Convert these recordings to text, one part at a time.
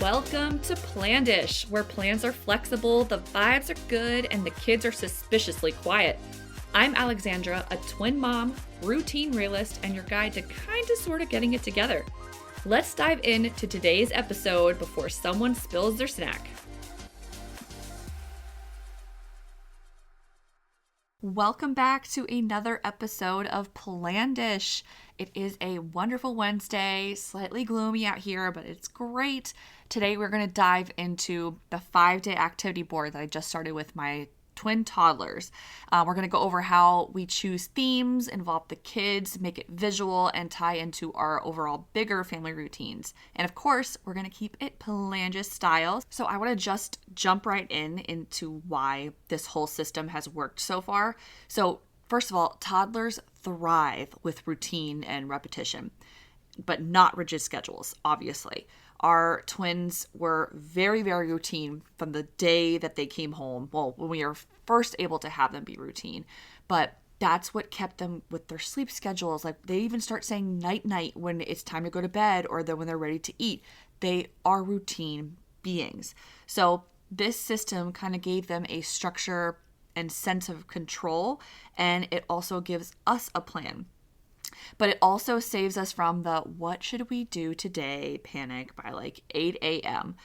Welcome to Plandish, where plans are flexible, the vibes are good, and the kids are suspiciously quiet. I'm Alexandra, a twin mom, routine realist, and your guide to kinda sorta getting it together. Let's dive into today's episode before someone spills their snack. Welcome back to another episode of Plandish. It is a wonderful Wednesday, slightly gloomy out here, but it's great. Today we're going to dive into the 5-day activity board that I just started with my twin toddlers. We're going to go over how we choose themes, involve the kids, make it visual, and tie into our overall bigger family routines. And of course, we're going to keep it Plandish style. So I want to just jump right into why this whole system has worked so far. So first of all, toddlers thrive with routine and repetition, but not rigid schedules, obviously. Our twins were very, very routine from the day that they came home. Well, when we were first able to have them be routine. But that's what kept them with their sleep schedules. Like they even start saying night-night when it's time to go to bed or when they're ready to eat. They are routine beings. So this system kind of gave them a structure and sense of control. And it also gives us a plan. But it also saves us from the what should we do today panic by like 8 a.m.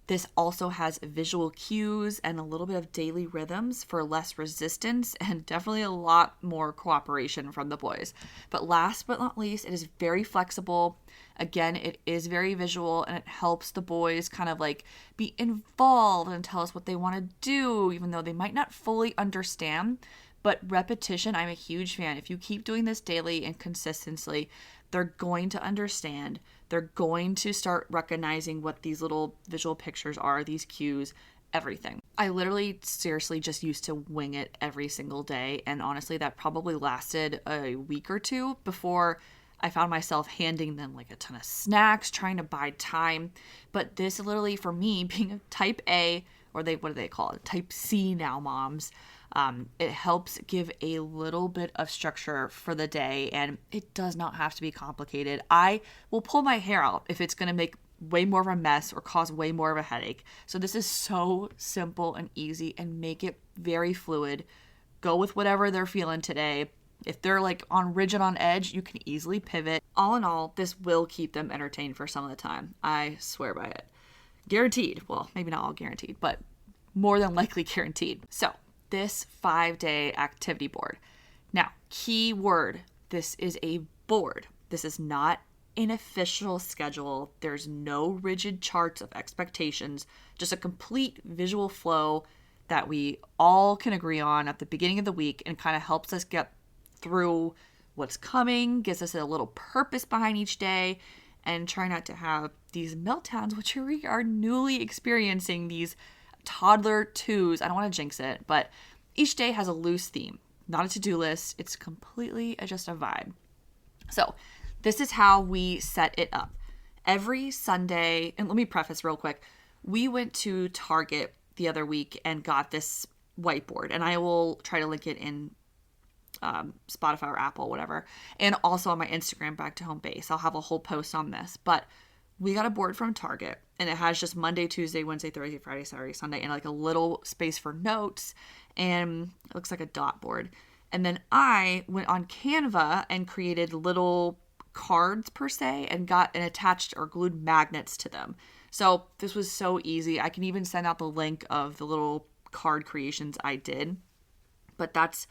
This also has visual cues and a little bit of daily rhythms for less resistance and definitely a lot more cooperation from the boys. But last but not least, it is very flexible. Again, it is very visual and it helps the boys kind of like be involved and tell us what they want to do, even though they might not fully understand. But repetition, I'm a huge fan. If you keep doing this daily and consistently, they're going to understand. They're going to start recognizing what these little visual pictures are, these cues, everything. I literally seriously just used to wing it every single day. And honestly, that probably lasted a week or two before I found myself handing them like a ton of snacks, trying to buy time. But this literally, for me, being a type A, or what do they call it? Type C now, moms. It helps give a little bit of structure for the day, and it does not have to be complicated. I will pull my hair out if it's going to make way more of a mess or cause way more of a headache. So this is so simple and easy, and make it very fluid. Go with whatever they're feeling today. If they're like rigid on edge, you can easily pivot. All in all, this will keep them entertained for some of the time. I swear by it. Guaranteed. Well, maybe not all guaranteed, but more than likely guaranteed. So this 5-day activity board. Now, key word, this is a board. This is not an official schedule. There's no rigid charts of expectations, just a complete visual flow that we all can agree on at the beginning of the week and kind of helps us get through what's coming, gives us a little purpose behind each day, and try not to have these meltdowns, which we are newly experiencing, these toddler twos. I don't want to jinx it, but each day has a loose theme, not a to-do list. It's completely just a vibe. So this is how we set it up. Every Sunday, and let me preface real quick, we went to Target the other week and got this whiteboard, and I will try to link it in Spotify or Apple, whatever, and also on my Instagram back to home base. I'll have a whole post on this, but we got a board from Target, and it has just Monday, Tuesday, Wednesday, Thursday, Friday, Saturday, Sunday, and like a little space for notes, and it looks like a dot board. And then I went on Canva and created little cards per se and got and attached or glued magnets to them. So this was so easy. I can even send out the link of the little card creations I did, but that's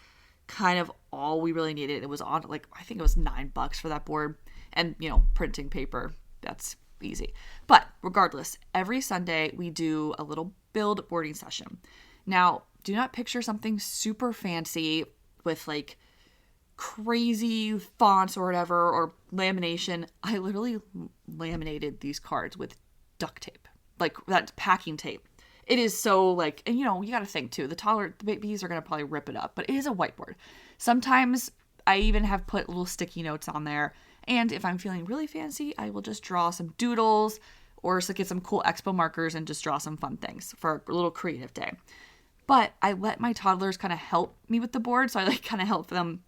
kind of all we really needed. It was on like, I think it was $9 for that board, and printing paper, that's easy. But regardless, every Sunday we do a little build boarding session. Now, do not picture something super fancy with like crazy fonts or whatever, or lamination. I literally laminated these cards with duct tape, like that packing tape. It is so like, and you got to think too, the babies are going to probably rip it up, but it is a whiteboard. Sometimes I even have put little sticky notes on there. And if I'm feeling really fancy, I will just draw some doodles or get some cool expo markers and just draw some fun things for a little creative day. But I let my toddlers kind of help me with the board. So I like kind of help them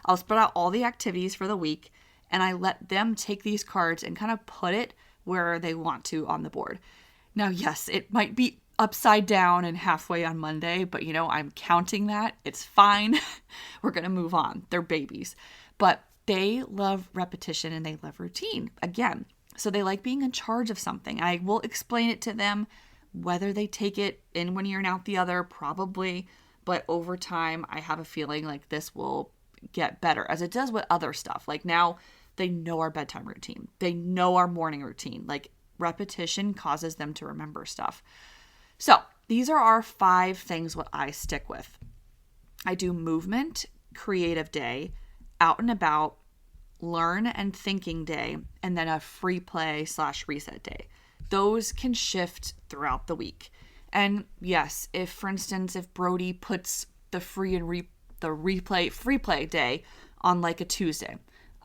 I'll spread out all the activities for the week, and I let them take these cards and kind of put it where they want to on the board. Now, yes, it might be upside down and halfway on Monday, but I'm counting that. It's fine. We're going to move on. They're babies. But they love repetition and they love routine. Again, so they like being in charge of something. I will explain it to them. Whether they take it in one ear and out the other, probably. But over time, I have a feeling like this will get better, as it does with other stuff. Like now, they know our bedtime routine. They know our morning routine. Like repetition causes them to remember stuff. So these are our 5 things what I stick with. I do movement, creative day, out and about, learn and thinking day, and then a free play / reset day. Those can shift throughout the week. And yes, if for instance, if Brody puts the free play day on like a Tuesday,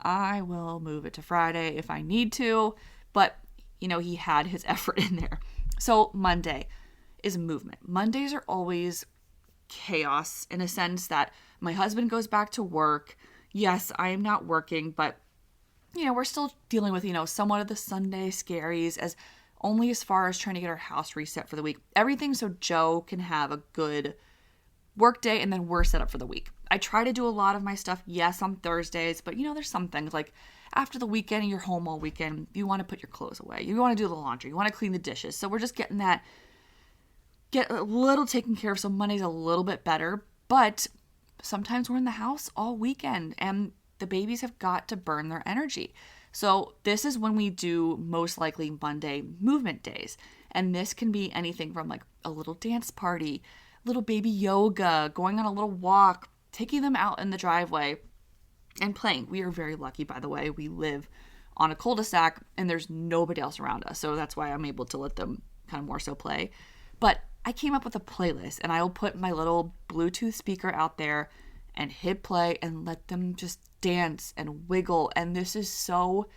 I will move it to Friday if I need to, but he had his effort in there. So Monday is movement. Mondays are always chaos in a sense that my husband goes back to work. Yes, I am not working, but we're still dealing with, somewhat of the Sunday scaries as far as trying to get our house reset for the week. Everything so Joe can have a good work day and then we're set up for the week. I try to do a lot of my stuff, yes, on Thursdays, but there's some things like after the weekend and you're home all weekend, you want to put your clothes away. You want to do the laundry. You want to clean the dishes. So we're just get a little taken care of. So Monday's a little bit better, but sometimes we're in the house all weekend and the babies have got to burn their energy. So this is when we do most likely Monday movement days. And this can be anything from like a little dance party, little baby yoga, going on a little walk, taking them out in the driveway and playing. We are very lucky, by the way. We live on a cul-de-sac and there's nobody else around us. So that's why I'm able to let them kind of more so play. But I came up with a playlist and I will put my little Bluetooth speaker out there and hit play and let them just dance and wiggle. And this is so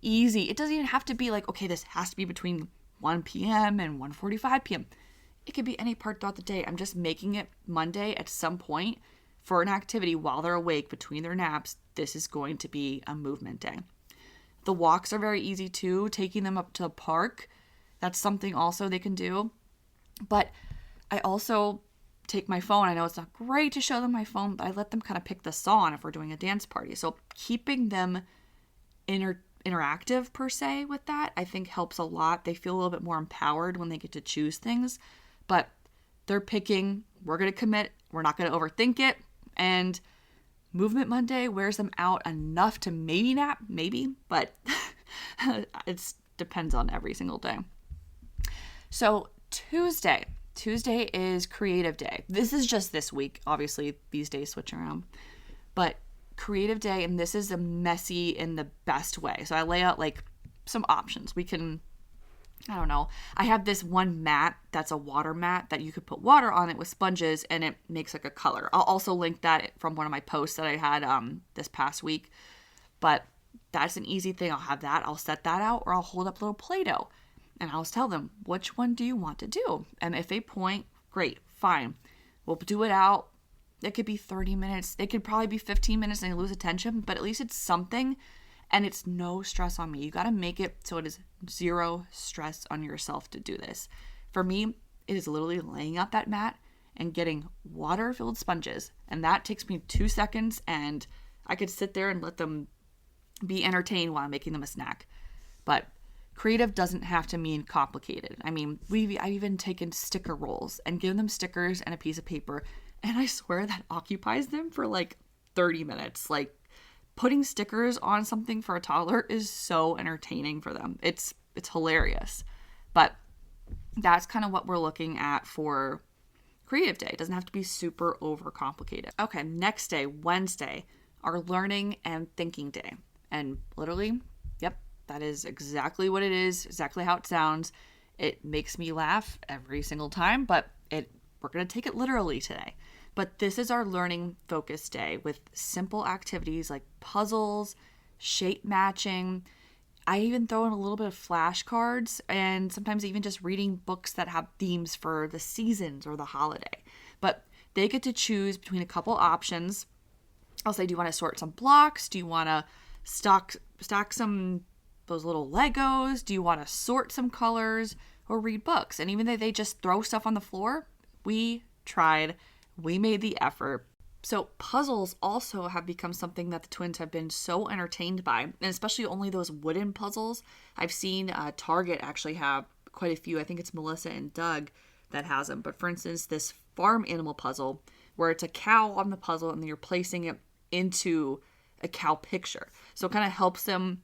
easy. It doesn't even have to be like, okay, this has to be between 1 p.m. and 1:45 p.m. It could be any part throughout the day. I'm just making it Monday at some point for an activity while they're awake between their naps. This is going to be a movement day. The walks are very easy too. Taking them up to the park, that's something also they can do. But I also take my phone. I know it's not great to show them my phone, but I let them kind of pick the song if we're doing a dance party. So keeping them interactive per se with that, I think helps a lot. They feel a little bit more empowered when they get to choose things, but they're picking, we're going to commit, we're not going to overthink it. And Movement Monday wears them out enough to maybe nap, but it depends on every single day. So Tuesday is creative day. This is just this week. Obviously, these days switch around. But creative day, and this is a messy in the best way. So I lay out like some options. We can, I don't know. I have this one mat that's a water mat that you could put water on it with sponges and it makes like a color. I'll also link that from one of my posts that I had this past week. But that's an easy thing. I'll have that. I'll set that out, or I'll hold up little Play-Doh. And I'll tell them, which one do you want to do? And if they point, great, fine. We'll do it out. It could be 30 minutes. It could probably be 15 minutes and they lose attention, but at least it's something and it's no stress on me. You got to make it so it is zero stress on yourself to do this. For me, it is literally laying out that mat and getting water-filled sponges. And that takes me 2 seconds and I could sit there and let them be entertained while I'm making them a snack. But creative doesn't have to mean complicated. I mean, I've even taken sticker rolls and given them stickers and a piece of paper, and I swear that occupies them for like 30 minutes. Like, putting stickers on something for a toddler is so entertaining for them. It's hilarious. But that's kind of what we're looking at for creative day. It doesn't have to be super overcomplicated. Okay, next day, Wednesday, our learning and thinking day. And literally, yep, that is exactly what it is, exactly how it sounds. It makes me laugh every single time, but we're going to take it literally today. But this is our learning focus day with simple activities like puzzles, shape matching. I even throw in a little bit of flashcards and sometimes even just reading books that have themes for the seasons or the holiday. But they get to choose between a couple options. I'll say, do you want to sort some blocks? Do you want to stack some those little Legos? Do you want to sort some colors or read books? And even though they just throw stuff on the floor, we tried. We made the effort. So puzzles also have become something that the twins have been so entertained by, and especially only those wooden puzzles. I've seen Target actually have quite a few. I think it's Melissa and Doug that has them. But for instance, this farm animal puzzle where it's a cow on the puzzle and then you're placing it into a cow picture. So it kind of helps them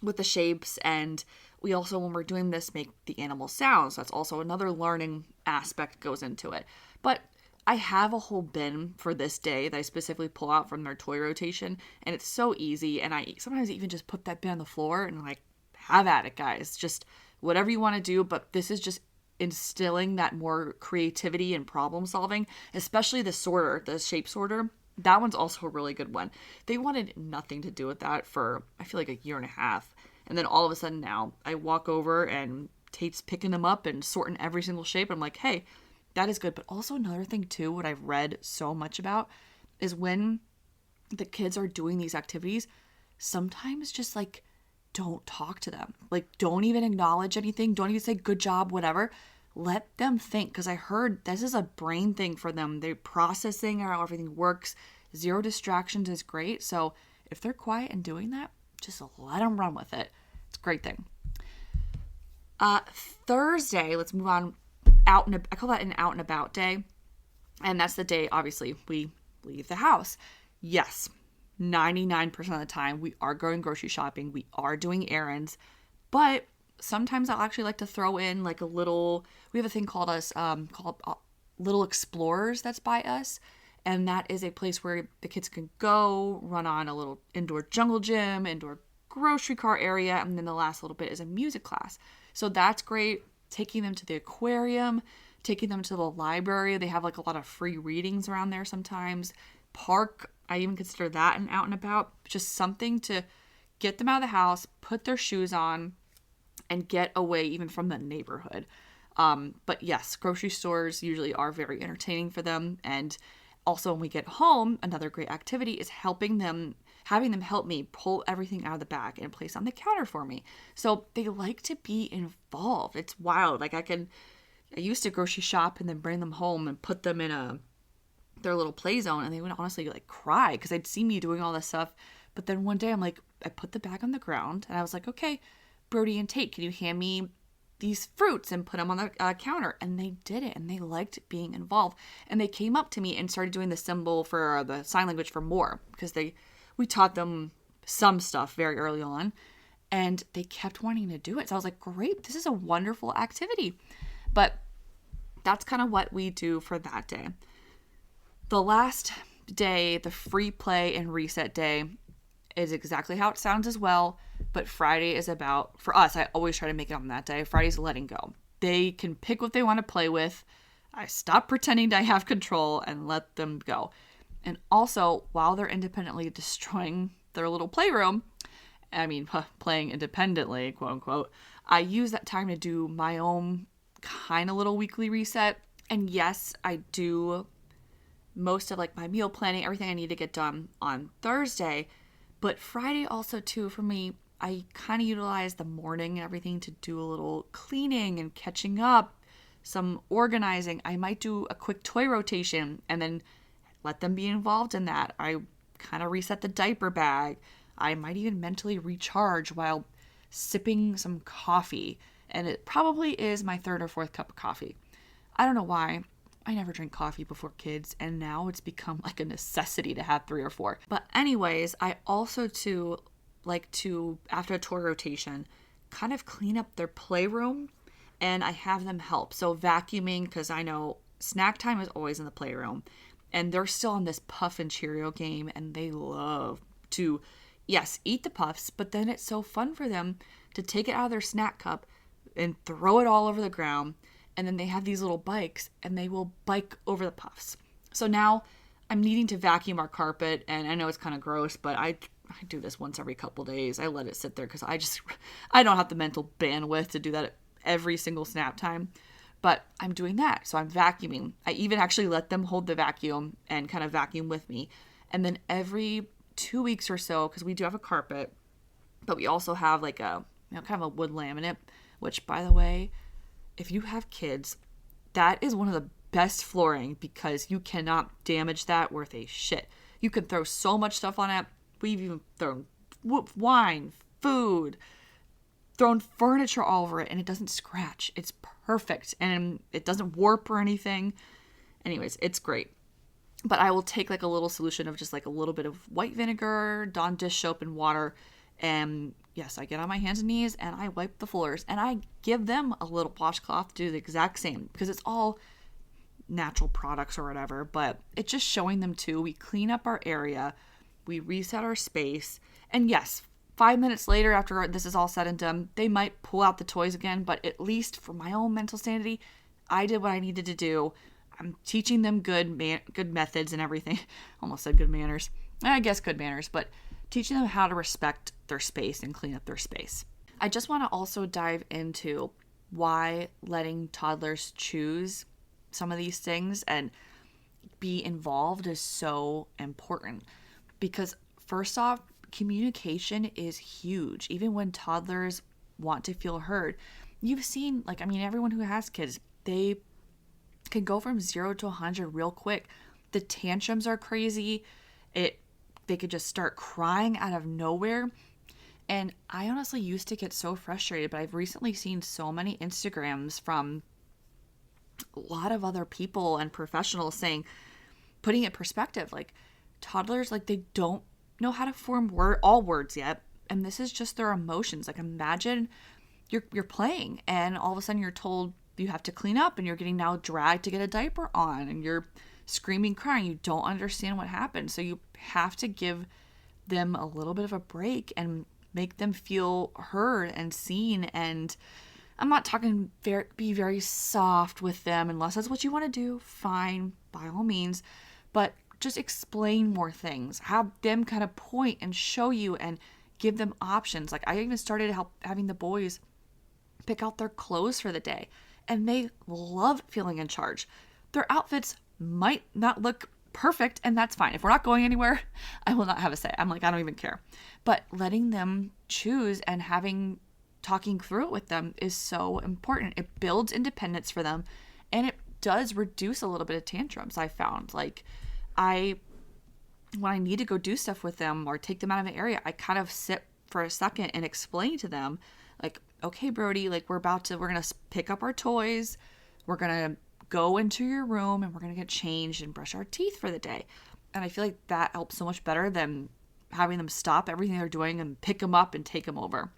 with the shapes. And we also, when we're doing this, make the animal sounds. That's also another learning aspect goes into it. But I have a whole bin for this day that I specifically pull out from their toy rotation, and it's so easy. And I sometimes even just put that bin on the floor and I'm like, have at it, guys. Just whatever you want to do. But this is just instilling that more creativity and problem solving, especially the sorter, the shape sorter. That one's also a really good one. They wanted nothing to do with that for, I feel like, a year and a half. And then all of a sudden now I walk over and Tate's picking them up and sorting every single shape. I'm like, hey, that is good. But also another thing too, what I've read so much about is when the kids are doing these activities, sometimes just like don't talk to them. Like don't even acknowledge anything. Don't even say good job, whatever. Let them think. Because I heard this is a brain thing for them. They're processing how everything works. Zero distractions is great. So if they're quiet and doing that, just let them run with it. It's a great thing. Thursday, let's move on. I call that an out and about day. And that's the day, obviously, we leave the house. Yes, 99% of the time we are going grocery shopping. We are doing errands. But sometimes I'll actually like to throw in like we have a thing called Little Explorers that's by us. And that is a place where the kids can go run on a little indoor jungle gym, indoor grocery car area. And then the last little bit is a music class. So that's great. Taking them to the aquarium, taking them to the library. They have like a lot of free readings around there sometimes. Park, I even consider that an out and about. Just something to get them out of the house, put their shoes on, and get away even from the neighborhood. But yes, grocery stores usually are very entertaining for them. And also when we get home, another great activity is having them help me pull everything out of the bag and place on the counter for me. So they like to be involved. It's wild. Like I used to grocery shop and then bring them home and put them in their little play zone, and they would honestly like cry because they'd see me doing all this stuff. But then one day I put the bag on the ground and I was like, okay, Brody and Tate, can you hand me these fruits and put them on the counter? And they did it, and they liked being involved. And they came up to me and started doing the symbol for the sign language for more, because we taught them some stuff very early on, and they kept wanting to do it. So I was like, great, this is a wonderful activity. But that's kind of what we do for that day. The last day, the free play and reset day, is exactly how it sounds as well. But Friday is about, for us, I always try to make it on that day. Friday's letting go. They can pick what they want to play with. I stop pretending I have control and let them go. And also, while they're independently destroying their little playroom, playing independently, quote unquote, I use that time to do my own kind of little weekly reset. And yes, I do most of like my meal planning, everything I need to get done on Thursday. But Friday also too, for me, I kind of utilize the morning and everything to do a little cleaning and catching up, some organizing. I might do a quick toy rotation and then let them be involved in that. I kind of reset the diaper bag. I might even mentally recharge while sipping some coffee. And it probably is my third or fourth cup of coffee. I don't know why. I never drank coffee before kids, and now it's become like a necessity to have 3 or 4. But anyways, I also too like to, after a toy rotation, kind of clean up their playroom, and I have them help. So vacuuming, because I know snack time is always in the playroom, and they're still on this Puff and Cheerio game, and they love to, yes, eat the Puffs, but then it's so fun for them to take it out of their snack cup and throw it all over the ground. And then they have these little bikes, and they will bike over the Puffs. So now I'm needing to vacuum our carpet, and I know it's kind of gross, but I do this once every couple days. I let it sit there because I don't have the mental bandwidth to do that every single snap time. But I'm doing that. So I'm vacuuming. I even actually let them hold the vacuum and kind of vacuum with me. And then every 2 weeks or so, because we do have a carpet, but we also have like a kind of a wood laminate, which, by the way, if you have kids, that is one of the best flooring because you cannot damage that worth a shit. You can throw so much stuff on it. We've even thrown wine, food, thrown furniture all over it, and it doesn't scratch. It's perfect, and it doesn't warp or anything. Anyways, it's great. But I will take like a little solution of just like a little bit of white vinegar, Dawn dish soap, and water. And yes, I get on my hands and knees and I wipe the floors. And I give them a little washcloth to do the exact same because it's all natural products or whatever. But it's just showing them too. We clean up our area. We reset our space. And yes, 5 minutes later after this is all said and done, they might pull out the toys again. But at least for my own mental sanity, I did what I needed to do. I'm teaching them good methods and everything. Almost said good manners. I guess good manners, but teaching them how to respect their space and clean up their space. I just want to also dive into why letting toddlers choose some of these things and be involved is so important. Because first off, communication is huge. Even when toddlers want to feel heard. You've seen, everyone who has kids, they can go from 0 to 100 real quick. The tantrums are crazy. They could just start crying out of nowhere. And I honestly used to get so frustrated, but I've recently seen so many Instagrams from a lot of other people and professionals putting it in perspective, like toddlers, they don't know how to form all words yet. And this is just their emotions. Imagine you're playing and all of a sudden you're told you have to clean up and you're getting now dragged to get a diaper on and you're screaming, crying. You don't understand what happened. So you have to give them a little bit of a break and make them feel heard and seen. And I'm not talking be very soft with them unless that's what you want to do. Fine, by all means. But just explain more things. Have them kind of point and show you and give them options. I even started having the boys pick out their clothes for the day. And they love feeling in charge. Their outfits might not look perfect, and that's fine. If we're not going anywhere, I will not have a say. I don't even care. But letting them choose and talking through it with them is so important. It builds independence for them, and it does reduce a little bit of tantrums, I found. When I need to go do stuff with them or take them out of an area, I kind of sit for a second and explain to them, okay, Brody, we're going to pick up our toys. We're going to go into your room and we're going to get changed and brush our teeth for the day. And I feel like that helps so much better than having them stop everything they're doing and pick them up and take them over.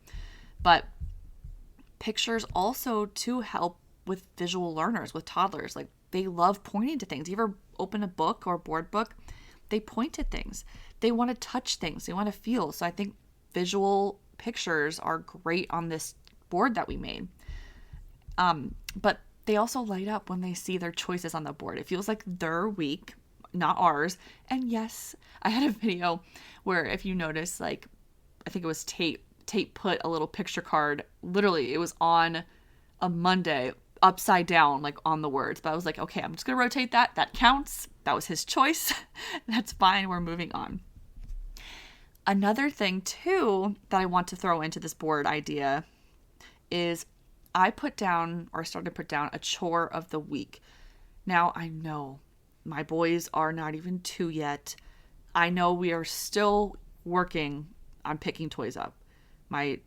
But pictures also to help with visual learners, with toddlers. They love pointing to things. You ever open a book or a board book? They point to things. They want to touch things. They want to feel. So I think visual pictures are great on this board that we made. But they also light up when they see their choices on the board. It feels like their week, not ours. And yes, I had a video where if you notice, I think it was Tate put a little picture card, literally it was on a Monday upside down, on the words. But I was like, okay, I'm just going to rotate that. That counts. That was his choice. That's fine. We're moving on. Another thing too that I want to throw into this board idea is I started to put down a chore of the week. Now I know my boys are not even 2 yet. I know we are still working on picking toys up. My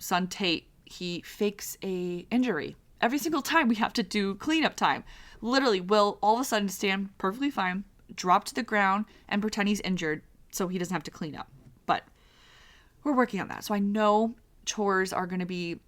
son Tate, he fakes a injury. Every single time we have to do cleanup time. Literally will all of a sudden stand perfectly fine, drop to the ground and pretend he's injured so he doesn't have to clean up. But we're working on that. So I know chores are going to be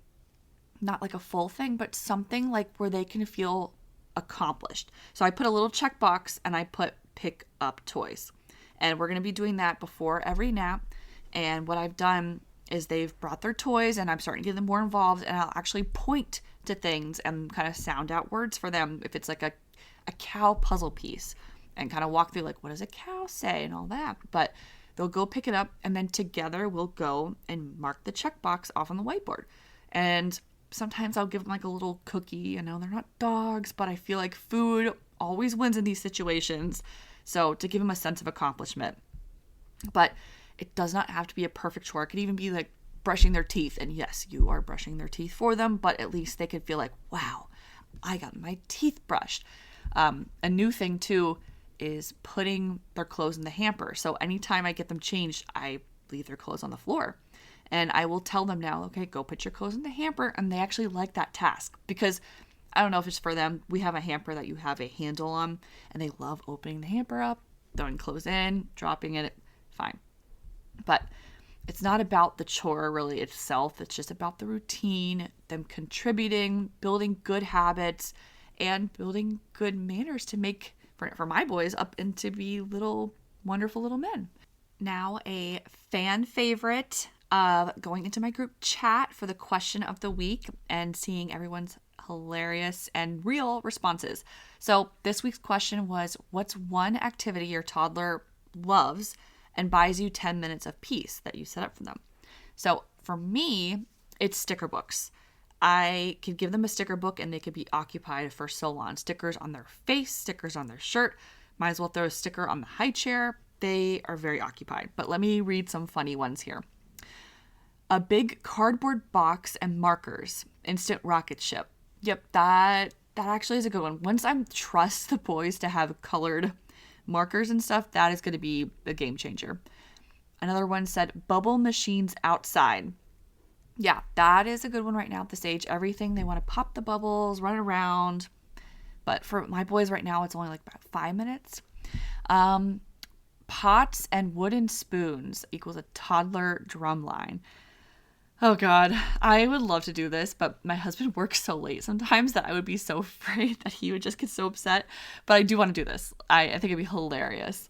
not a full thing, but something where they can feel accomplished. So I put a little checkbox and I put pick up toys. And we're going to be doing that before every nap. And what I've done is they've brought their toys and I'm starting to get them more involved, and I'll actually point to things and kind of sound out words for them. If it's a cow puzzle piece and kind of walk through what does a cow say and all that. But they'll go pick it up and then together we'll go and mark the checkbox off on the whiteboard. And sometimes I'll give them a little cookie. I know they're not dogs, but I feel like food always wins in these situations. So to give them a sense of accomplishment. But it does not have to be a perfect chore. It could even be brushing their teeth. And yes, you are brushing their teeth for them, but at least they could feel like, wow, I got my teeth brushed. A new thing too is putting their clothes in the hamper. So anytime I get them changed, I leave their clothes on the floor. And I will tell them now, okay, go put your clothes in the hamper. And they actually like that task because I don't know if it's for them. We have a hamper that you have a handle on, and they love opening the hamper up, throwing clothes in, dropping it, fine. But it's not about the chore really itself. It's just about the routine, them contributing, building good habits, and building good manners to make, for my boys, up into be little, wonderful little men. Now a fan favorite of going into my group chat for the question of the week and seeing everyone's hilarious and real responses. So this week's question was, what's one activity your toddler loves and buys you 10 minutes of peace that you set up for them? So for me, it's sticker books. I could give them a sticker book and they could be occupied for so long. Stickers on their face, stickers on their shirt. Might as well throw a sticker on the high chair. They are very occupied. But let me read some funny ones here. A big cardboard box and markers. Instant rocket ship. Yep, that actually is a good one. Once I trust the boys to have colored markers and stuff, that is going to be a game changer. Another one said bubble machines outside. Yeah, that is a good one right now at this age. Everything, they want to pop the bubbles, run around. But for my boys right now, it's only like about 5 minutes. Pots and wooden spoons equals a toddler drum line. Oh God, I would love to do this, but my husband works so late sometimes that I would be so afraid that he would just get so upset. But I do want to do this. I think it'd be hilarious.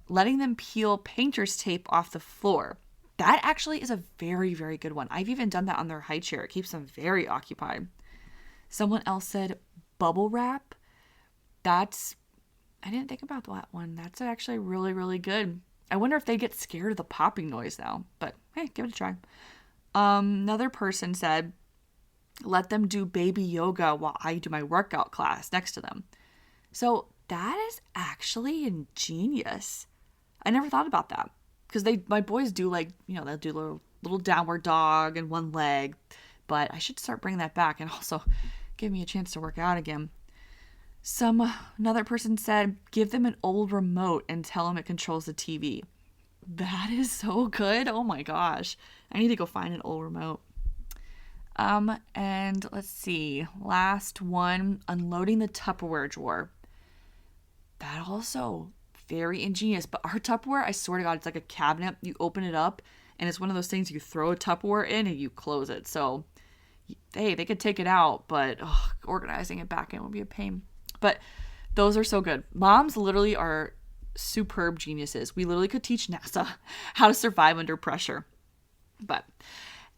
Letting them peel painter's tape off the floor. That actually is a very, very good one. I've even done that on their high chair. It keeps them very occupied. Someone else said bubble wrap. I didn't think about that one. That's actually really, really good. I wonder if they get scared of the popping noise now, but hey, give it a try. Another person said, let them do baby yoga while I do my workout class next to them. So that is actually ingenious. I never thought about that because my boys do they'll do little downward dog and one leg, but I should start bringing that back and also give me a chance to work out again. Another person said, give them an old remote and tell them it controls the TV. That is so good. Oh my gosh. I need to go find an old remote. And let's see. Last one, unloading the Tupperware drawer. That also very ingenious. But our Tupperware, I swear to God, it's like a cabinet. You open it up and it's one of those things you throw a Tupperware in and you close it. So, hey, they could take it out, but organizing it back in would be a pain. But those are so good. Moms literally are superb geniuses. We literally could teach NASA how to survive under pressure. But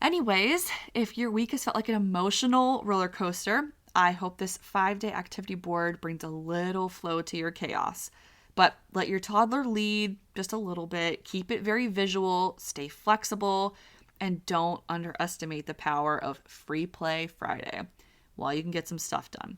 anyways, if your week has felt like an emotional roller coaster, I hope this 5-day activity board brings a little flow to your chaos. But let your toddler lead just a little bit. Keep it very visual, stay flexible, and don't underestimate the power of Free Play Friday while you can get some stuff done.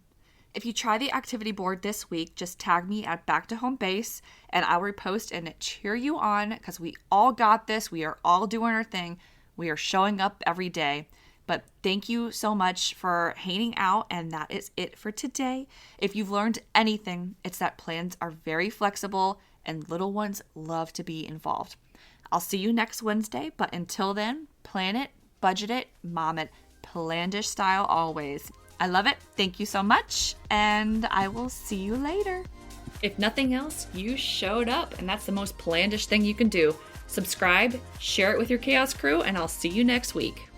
If you try the activity board this week, just tag me at Back to Home Base and I'll repost and cheer you on because we all got this. We are all doing our thing. We are showing up every day. But thank you so much for hanging out, and that is it for today. If you've learned anything, it's that plans are very flexible and little ones love to be involved. I'll see you next Wednesday, but until then, plan it, budget it, mom it, Plandish style always. I love it. Thank you so much, and I will see you later. If nothing else, you showed up, and that's the most Plandish thing you can do. Subscribe, share it with your chaos crew, and I'll see you next week.